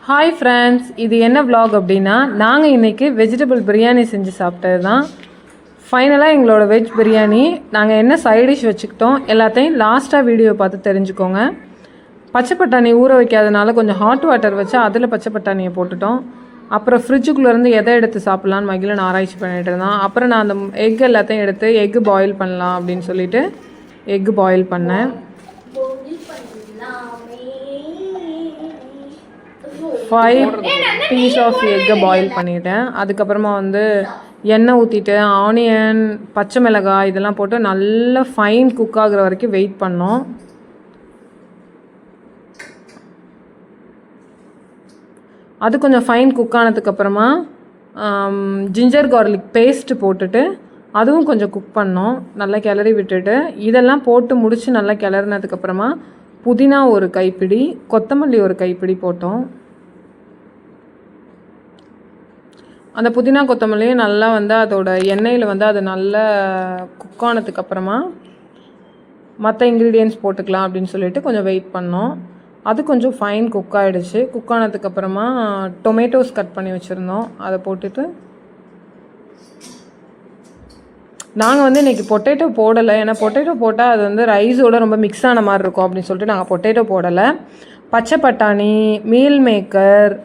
Hi friends, இது என்ன vlog அப்படின்னா, நாங்கள் இன்றைக்கி வெஜிடபிள் பிரியாணி செஞ்சு சாப்பிட்டது தான். ஃபைனலாக எங்களோட வெஜ் பிரியாணி நாங்கள் என்ன சைட் டிஷ் வச்சுக்கிட்டோம் எல்லாத்தையும் லாஸ்ட்டாக வீடியோ பார்த்து தெரிஞ்சுக்கோங்க. பச்சை பட்டாணி ஊற வைக்காதனால கொஞ்சம் ஹாட் வாட்டர் வச்சு அதில் பச்சை பட்டாணியை போட்டுட்டோம். அப்புறம் ஃப்ரிட்ஜுக்குள்ளேருந்து எதை எடுத்து சாப்பிட்லான்னு மகிழன் ஆராய்ச்சி பண்ணிகிட்டு இருந்தான். அப்புறம் நான் அந்த எக் எல்லாத்தையும் எடுத்து எக்கு பாயில் பண்ணலாம் அப்படின்னு சொல்லிட்டு எக்கு பாயில் பண்ணேன். 5 பீஸ் ஆஃப் எக்கை பாயில் பண்ணிவிட்டேன். அதுக்கப்புறமா எண்ணெய் ஊற்றிட்டு ஆனியன், பச்சை மிளகாய் இதெல்லாம் போட்டு நல்லா ஃபைன் குக் ஆகுற வரைக்கும் வெயிட் பண்ணோம். அது கொஞ்சம் ஃபைன் குக் ஆனதுக்கப்புறமா ஜிஞ்சர் கார்லிக் பேஸ்ட்டு போட்டுட்டு அதுவும் கொஞ்சம் குக் பண்ணோம். நல்லா கிளறி விட்டுட்டு இதெல்லாம் போட்டு முடித்து நல்லா கிளறினதுக்கப்புறமா புதினா ஒரு கைப்பிடி, கொத்தமல்லி ஒரு கைப்பிடி போட்டோம். அந்த புதினா கொத்தமல்லியும் நல்லா அதோட எண்ணெயில் அது நல்லா குக் ஆனதுக்கப்புறமா மற்ற இன்க்ரீடியன்ட்ஸ் போட்டுக்கலாம் அப்படின்னு சொல்லிட்டு கொஞ்சம் வெயிட் பண்ணோம். அது கொஞ்சம் ஃபைன் குக் ஆகிடுச்சு. குக் ஆனதுக்கப்புறமா டொமேட்டோஸ் கட் பண்ணி வச்சுருந்தோம், அதை போட்டுட்டு நாங்கள் இன்றைக்கி பொட்டேட்டோ போடலை. ஏன்னா பொட்டேட்டோ போட்டால் அது ரைஸோடு ரொம்ப மிக்ஸ் ஆன மாதிரி இருக்கும் அப்படின்னு சொல்லிட்டு நாங்கள் பொட்டேட்டோ போடலை. பச்சை பட்டாணி, மீல் மேக்கர்,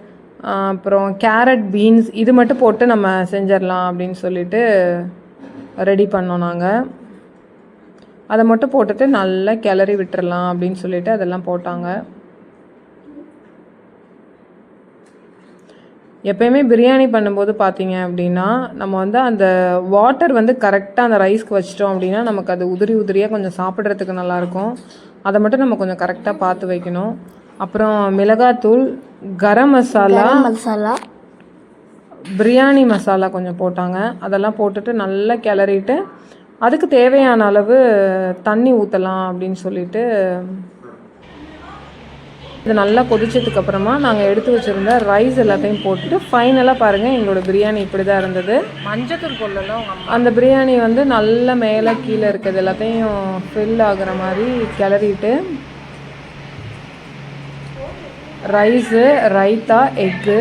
அப்புறம் கேரட், பீன்ஸ் இது மட்டும் போட்டு நம்ம செஞ்சிடலாம் அப்படின்னு சொல்லிட்டு ரெடி பண்ணோம். நாங்கள் அதை மட்டும் போட்டுட்டு நல்லா கிளறி விட்டுறலாம் அப்படின்னு சொல்லிட்டு அதெல்லாம் போட்டாங்க. எப்போயுமே பிரியாணி பண்ணும்போது பார்த்தீங்க அப்படின்னா நம்ம அந்த வாட்டர் கரெக்டாக அந்த ரைஸ்க்கு வச்சிட்டோம் அப்படின்னா நமக்கு அது உதிரி உதிரியாக கொஞ்சம் சாப்பிட்றதுக்கு நல்லாயிருக்கும். அதை மட்டும் நம்ம கொஞ்சம் கரெக்டாக பார்த்து வைக்கணும். அப்புறம் மிளகாத்தூள், கரம் மசாலா, பிரியாணி மசாலா கொஞ்சம் போட்டாங்க. அதெல்லாம் போட்டுட்டு நல்லா கிளறிட்டு அதுக்கு தேவையான அளவு தண்ணி ஊற்றலாம் அப்படின்னு சொல்லிட்டு இது நல்லா கொதிச்சதுக்கப்புறமா நாங்கள் எடுத்து வச்சுருந்த ரைஸ் எல்லாத்தையும் போட்டுட்டு ஃபைனலாக பாருங்கள் எங்களோட பிரியாணி இப்படி தான் இருந்தது. மஞ்சத்தூள் போடலாம். அந்த பிரியாணி நல்லா மேலே கீழே இருக்குது எல்லாத்தையும் ஃபில் ஆகுற மாதிரி கிளறிட்டு ரைஸு, ரைத்தா, எக்கு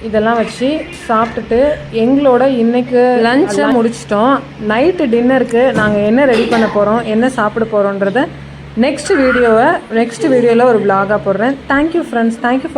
இதெல்லாம் வச்சு சாப்பிட்டுட்டு எங்களோட இன்றைக்கு லஞ்சை முடிச்சிட்டோம். நைட்டு டின்னருக்கு நாங்கள் என்ன ரெடி பண்ண போகிறோம், என்ன சாப்பிட போகிறோன்றத நெக்ஸ்ட் வீடியோவில் ஒரு vlog-ஆ போடுறேன். Thank you friends, thank you for